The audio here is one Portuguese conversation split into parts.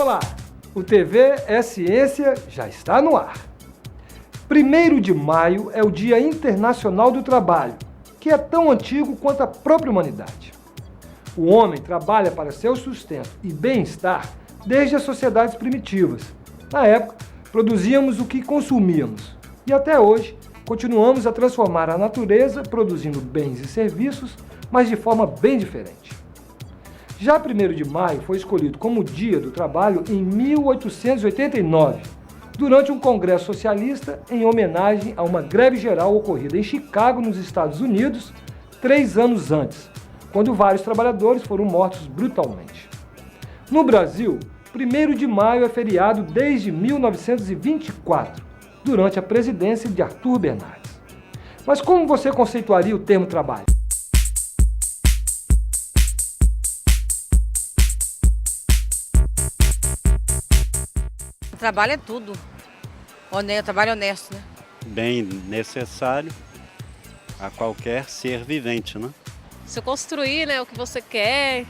Olá, o TV é Ciência já está no ar. 1º de maio é o Dia Internacional do Trabalho, que é tão antigo quanto a própria humanidade. O homem trabalha para seu sustento e bem-estar desde as sociedades primitivas. Na época, produzíamos o que consumíamos e até hoje continuamos a transformar a natureza produzindo bens e serviços, mas de forma bem diferente. Já 1º de maio foi escolhido como Dia do Trabalho em 1889, durante um congresso socialista em homenagem a uma greve geral ocorrida em Chicago, nos Estados Unidos, 3 anos antes, quando vários trabalhadores foram mortos brutalmente. No Brasil, 1º de maio é feriado desde 1924, durante a presidência de Arthur Bernardes. Mas como você conceituaria o termo trabalho? Trabalho é tudo. Trabalho honesto, né? Bem necessário a qualquer ser vivente, né? Você construir, né, o que você quer,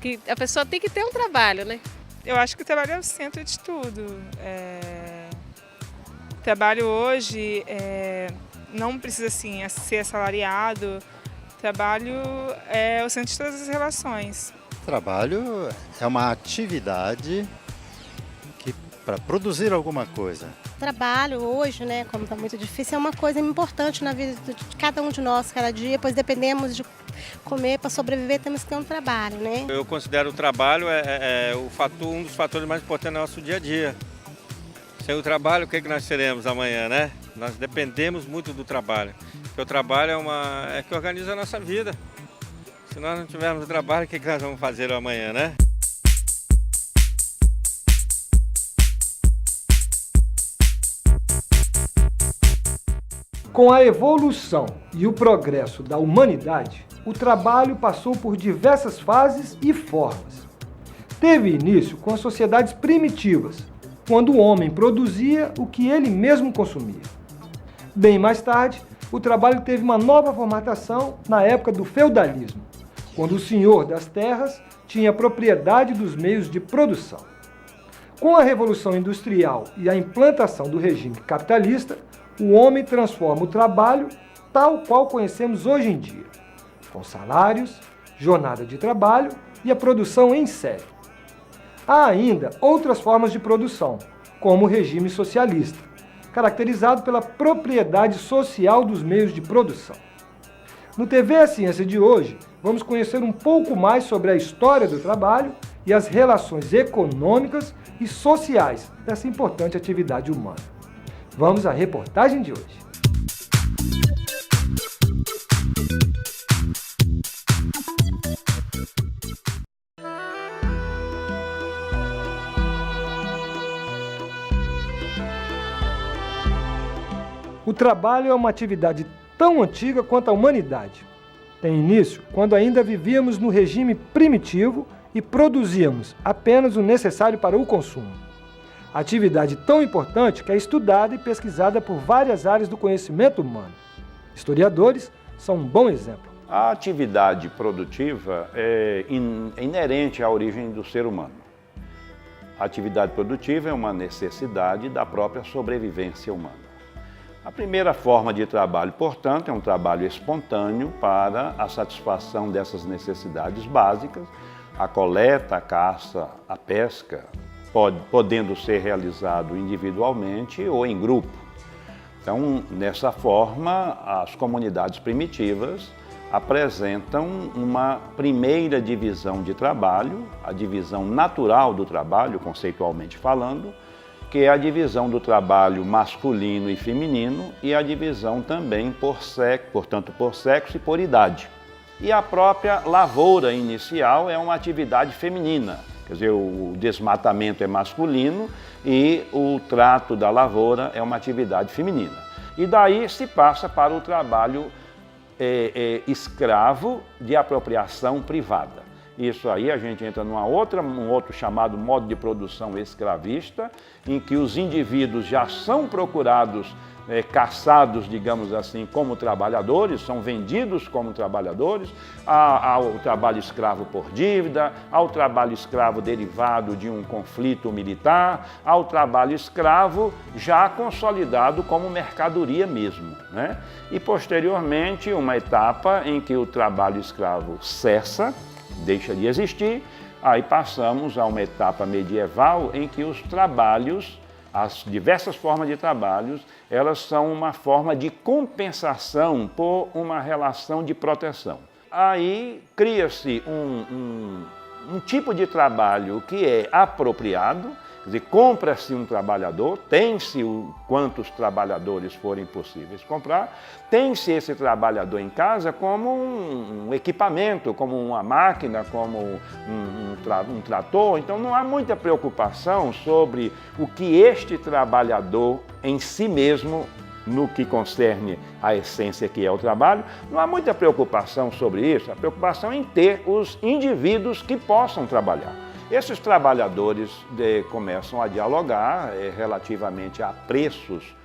que a pessoa tem que ter um trabalho, né? Eu acho que o trabalho é o centro de tudo. O trabalho hoje não precisa assim, ser assalariado. O trabalho é o centro de todas as relações. Trabalho é uma atividade para produzir alguma coisa. Trabalho hoje, né, como está muito difícil, é uma coisa importante na vida de cada um de nós, cada dia, pois dependemos de comer para sobreviver, temos que ter um trabalho, né? Eu considero o trabalho um dos fatores mais importantes do nosso dia a dia. Sem o trabalho, o que nós seremos amanhã, né? Nós dependemos muito do trabalho, porque o trabalho é que organiza a nossa vida. Se nós não tivermos trabalho, o que nós vamos fazer amanhã, né? Com a evolução e o progresso da humanidade, o trabalho passou por diversas fases e formas. Teve início com as sociedades primitivas, quando o homem produzia o que ele mesmo consumia. Bem mais tarde, o trabalho teve uma nova formatação na época do feudalismo, quando o senhor das terras tinha propriedade dos meios de produção. Com a Revolução Industrial e a implantação do regime capitalista, o homem transforma o trabalho tal qual conhecemos hoje em dia, com salários, jornada de trabalho e a produção em série. Há ainda outras formas de produção, como o regime socialista, caracterizado pela propriedade social dos meios de produção. No TV A Ciência de hoje, vamos conhecer um pouco mais sobre a história do trabalho e as relações econômicas e sociais dessa importante atividade humana. Vamos à reportagem de hoje. O trabalho é uma atividade tão antiga quanto a humanidade. Tem início quando ainda vivíamos no regime primitivo e produzíamos apenas o necessário para o consumo. Atividade tão importante que é estudada e pesquisada por várias áreas do conhecimento humano. Historiadores são um bom exemplo. A atividade produtiva é inerente à origem do ser humano. A atividade produtiva é uma necessidade da própria sobrevivência humana. A primeira forma de trabalho, portanto, é um trabalho espontâneo para a satisfação dessas necessidades básicas, a coleta, a caça, a pesca, podendo ser realizado individualmente ou em grupo. Então, nessa forma, as comunidades primitivas apresentam uma primeira divisão de trabalho, a divisão natural do trabalho, conceitualmente falando, que é a divisão do trabalho masculino e feminino e a divisão também por sexo, portanto, por sexo e por idade. E a própria lavoura inicial é uma atividade feminina. Quer dizer, o desmatamento é masculino e o trato da lavoura é uma atividade feminina. E daí se passa para o trabalho escravo de apropriação privada. Isso aí a gente entra um outro chamado modo de produção escravista, em que os indivíduos já são procurados, caçados, digamos assim, como trabalhadores, são vendidos como trabalhadores, ao trabalho escravo por dívida, ao trabalho escravo derivado de um conflito militar, ao trabalho escravo já consolidado como mercadoria mesmo, né? E posteriormente uma etapa em que o trabalho escravo cessa, deixa de existir, aí passamos a uma etapa medieval em que os trabalhos, as diversas formas de trabalhos, elas são uma forma de compensação por uma relação de proteção. Aí cria-se um tipo de trabalho que é apropriado, quer dizer, compra-se um trabalhador, tem-se quantos trabalhadores forem possíveis comprar, tem-se esse trabalhador em casa como um equipamento, como uma máquina, como um trator. Então não há muita preocupação sobre o que este trabalhador em si mesmo, no que concerne a essência que é o trabalho, não há muita preocupação sobre isso. A preocupação é em ter os indivíduos que possam trabalhar. Esses trabalhadores começam a dialogar relativamente a preços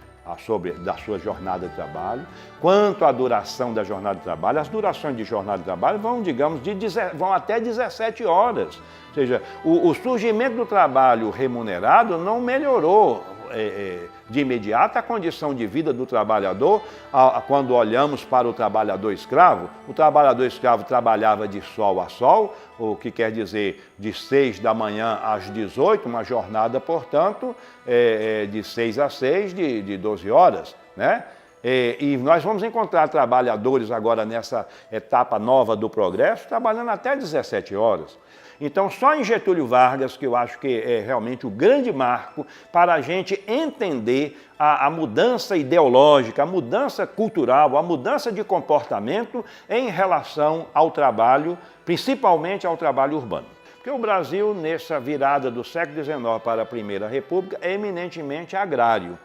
da sua jornada de trabalho, quanto à duração da jornada de trabalho. As durações de jornada de trabalho vão, digamos, vão até 17 horas. Ou seja, o surgimento do trabalho remunerado não melhorou de imediato a condição de vida do trabalhador. Quando olhamos para o trabalhador escravo trabalhava de sol a sol, o que quer dizer de 6 da manhã às 18, uma jornada, portanto, de 6 a 6, de 12 horas, né? E nós vamos encontrar trabalhadores agora nessa etapa nova do progresso trabalhando até 17 horas. Então, só em Getúlio Vargas, que eu acho que é realmente o grande marco para a gente entender a mudança ideológica, a mudança cultural, a mudança de comportamento em relação ao trabalho, principalmente ao trabalho urbano. Porque o Brasil, nessa virada do século XIX para a Primeira República, é eminentemente agrário.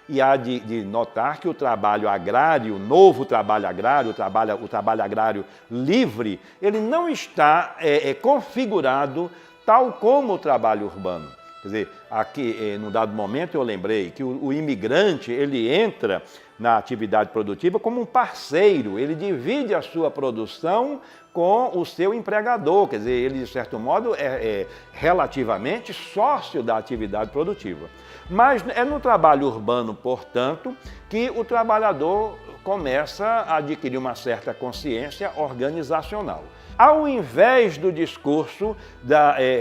E há de notar que o trabalho agrário, o novo trabalho agrário, o trabalho agrário livre, ele não está configurado tal como o trabalho urbano. Quer dizer, aqui, num dado momento, eu lembrei que o imigrante, ele entra na atividade produtiva como um parceiro, ele divide a sua produção com o seu empregador, quer dizer, ele, de certo modo, é relativamente sócio da atividade produtiva. Mas é no trabalho urbano, portanto, que o trabalhador começa a adquirir uma certa consciência organizacional. Ao invés do discurso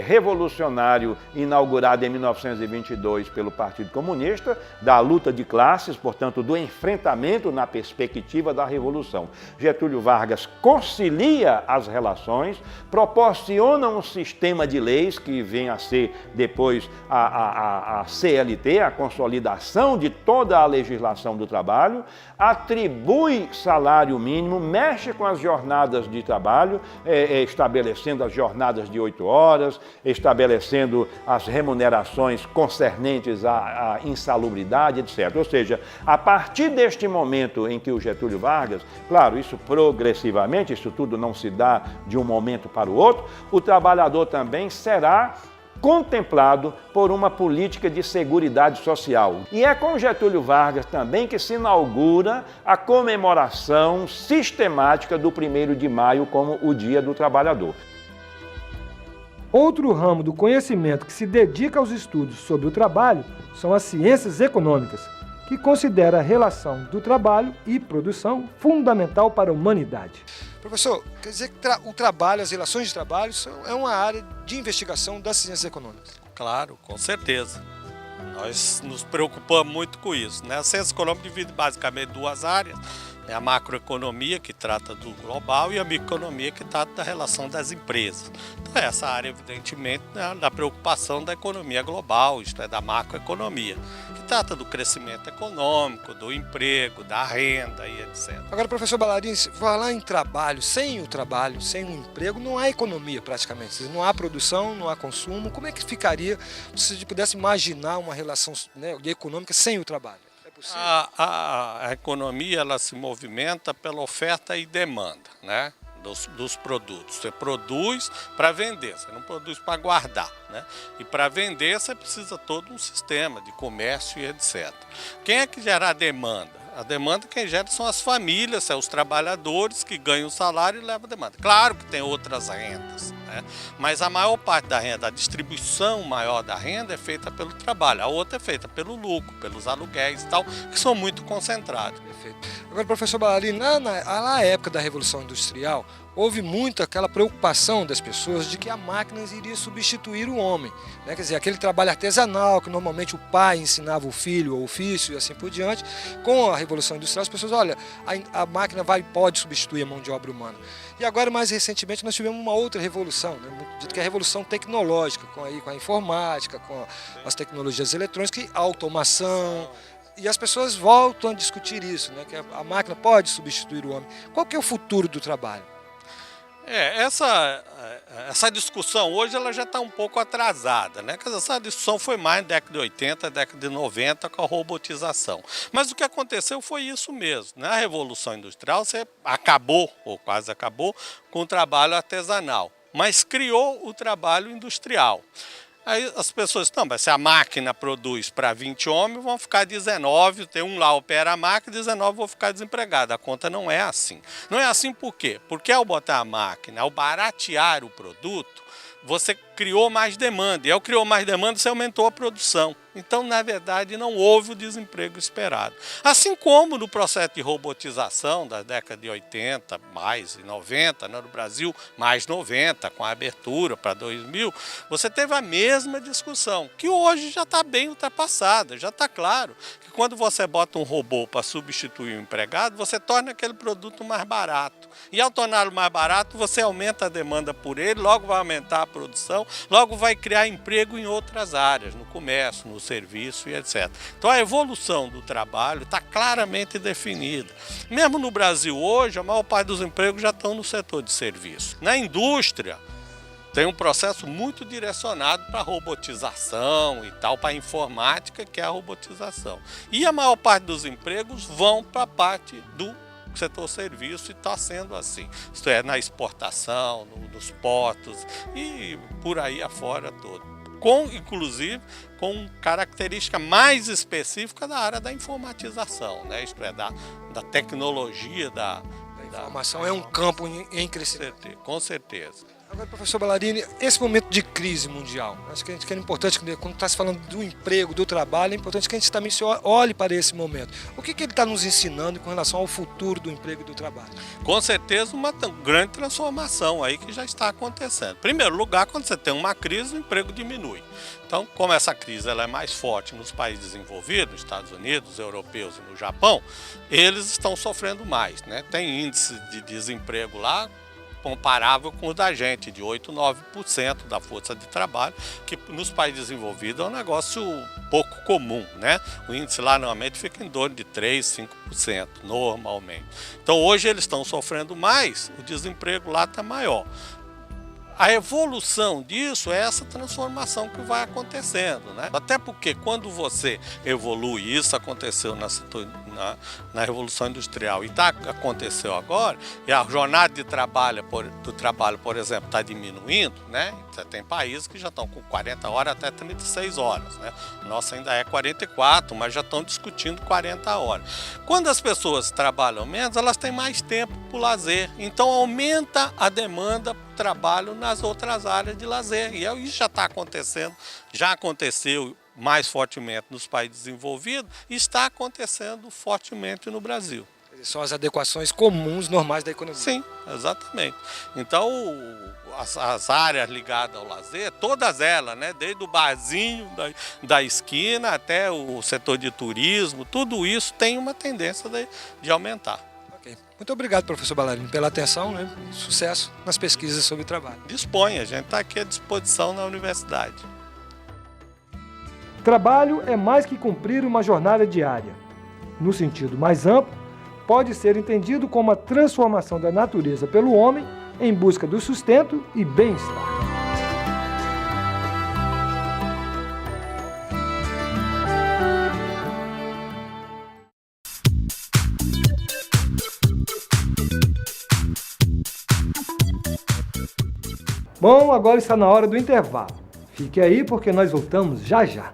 revolucionário inaugurado em 1922 pelo Partido Comunista, da luta de classes, portanto, do enfrentamento na perspectiva da Revolução, Getúlio Vargas concilia as relações, proporciona um sistema de leis que vem a ser depois a CLT, a consolidação de toda a legislação do trabalho, atribui salário mínimo, mexe com as jornadas de trabalho, estabelecendo as jornadas de 8 horas, estabelecendo as remunerações concernentes à insalubridade, etc. Ou seja, a partir deste momento em que o Getúlio Vargas, claro, isso progressivamente, isso tudo não se dá de um momento para o outro, o trabalhador também será contemplado por uma política de seguridade social. E é com Getúlio Vargas também que se inaugura a comemoração sistemática do 1º de maio como o Dia do Trabalhador. Outro ramo do conhecimento que se dedica aos estudos sobre o trabalho são as ciências econômicas, que considera a relação do trabalho e produção fundamental para a humanidade. Professor, quer dizer que o trabalho, as relações de trabalho, é uma área de investigação das ciências econômicas? Claro, com certeza. Nós nos preocupamos muito com isso, né? A ciência econômica divide basicamente 2 áreas. É a macroeconomia, que trata do global, e a microeconomia, que trata da relação das empresas. Então, essa área, evidentemente, é da preocupação da economia global, isto é, da macroeconomia, que trata do crescimento econômico, do emprego, da renda e etc. Agora, professor Ballarin, falar em trabalho, sem o emprego, não há economia praticamente. Não há produção, não há consumo. Como é que ficaria se você pudesse imaginar uma relação, né, econômica sem o trabalho? A economia, ela se movimenta pela oferta e demanda, né, dos produtos. Você produz para vender, você não produz para guardar, né? E para vender você precisa todo um sistema de comércio e etc. Quem é que gera a demanda? A demanda quem gera são as famílias, são os trabalhadores que ganham o salário e levam a demanda. Claro que tem outras rendas, né? Mas a maior parte da renda, a distribuição maior da renda é feita pelo trabalho, a outra é feita pelo lucro, pelos aluguéis e tal, que são muito concentrados. Perfeito. Agora, professor Ballarini, na época da Revolução Industrial, houve muito aquela preocupação das pessoas de que a máquina iria substituir o homem, né? Quer dizer, aquele trabalho artesanal que normalmente o pai ensinava o filho o ofício e assim por diante. Com a Revolução Industrial, as pessoas, olha, a máquina pode substituir a mão de obra humana. E agora, mais recentemente, nós tivemos uma outra revolução, né? Dito que é a revolução tecnológica, com a informática, com as tecnologias eletrônicas, a automação. E as pessoas voltam a discutir isso, né? Que a máquina pode substituir o homem. Qual que é o futuro do trabalho? Essa discussão hoje ela já está um pouco atrasada, né? Essa discussão foi mais na década de 80, década de 90 com a robotização. Mas o que aconteceu foi isso mesmo. Na Revolução Industrial você acabou, ou quase acabou, com o trabalho artesanal, mas criou o trabalho industrial. Aí as pessoas, não, mas se a máquina produz para 20 homens, vão ficar 19, tem um lá opera a máquina, 19 vão ficar desempregados. A conta não é assim. Não é assim por quê? Porque ao botar a máquina, ao baratear o produto, você criou mais demanda. E ao criar mais demanda, você aumentou a produção. Então, na verdade, não houve o desemprego esperado. Assim como no processo de robotização da década de 80, mais 90, né, no Brasil, mais 90, com a abertura para 2000, você teve a mesma discussão, que hoje já está bem ultrapassada. Já está claro que quando você bota um robô para substituir o empregado, você torna aquele produto mais barato. E ao torná-lo mais barato, você aumenta a demanda por ele, logo vai aumentar a produção, logo vai criar emprego em outras áreas, no comércio, no serviço e etc. Então a evolução do trabalho está claramente definida. Mesmo no Brasil hoje, a maior parte dos empregos já estão no setor de serviço. Na indústria, tem um processo muito direcionado para a robotização e tal, para a informática, que é a robotização. E a maior parte dos empregos vão para a parte do setor serviço e está sendo assim. Isto é, na exportação, nos portos e por aí afora todo. Inclusive com característica mais específica da área da informatização, né? Isto é, da tecnologia, da informação é um campo em crescimento. Com certeza. Agora, professor Ballarini, esse momento de crise mundial, acho que é importante, quando está se falando do emprego, do trabalho, é importante que a gente também olhe para esse momento. O que ele está nos ensinando com relação ao futuro do emprego e do trabalho? Com certeza uma grande transformação aí que já está acontecendo. Em primeiro lugar, quando você tem uma crise, o emprego diminui. Então, como essa crise ela é mais forte nos países desenvolvidos, Estados Unidos, europeus e no Japão, eles estão sofrendo mais, né? Tem índice de desemprego lá comparável com o da gente, de 8, 9% da força de trabalho, que nos países desenvolvidos é um negócio pouco comum, né? O índice lá normalmente fica em torno de 3, 5%, normalmente. Então hoje eles estão sofrendo mais, o desemprego lá está maior. A evolução disso é essa transformação que vai acontecendo, né? Até porque quando você evolui, isso aconteceu na Revolução Industrial e aconteceu agora, e a jornada de trabalho, por exemplo, está diminuindo, né? Você tem países que já estão com 40 horas até 36 horas, né? O nosso ainda é 44, mas já estão discutindo 40 horas. Quando as pessoas trabalham menos, elas têm mais tempo para o lazer, então aumenta a demanda por trabalho nas outras áreas de lazer. E isso já está acontecendo, já aconteceu mais fortemente nos países desenvolvidos e está acontecendo fortemente no Brasil. São as adequações comuns, normais da economia. Sim, exatamente. Então, as áreas ligadas ao lazer, todas elas, né, desde o barzinho da esquina até o setor de turismo, tudo isso tem uma tendência de aumentar. Muito obrigado, professor Ballarini, pela atenção, né? Sucesso nas pesquisas sobre trabalho. Disponha, a gente está aqui à disposição na universidade. Trabalho é mais que cumprir uma jornada diária. No sentido mais amplo, pode ser entendido como a transformação da natureza pelo homem em busca do sustento e bem-estar. Bom, agora está na hora do intervalo. Fique aí porque nós voltamos já já.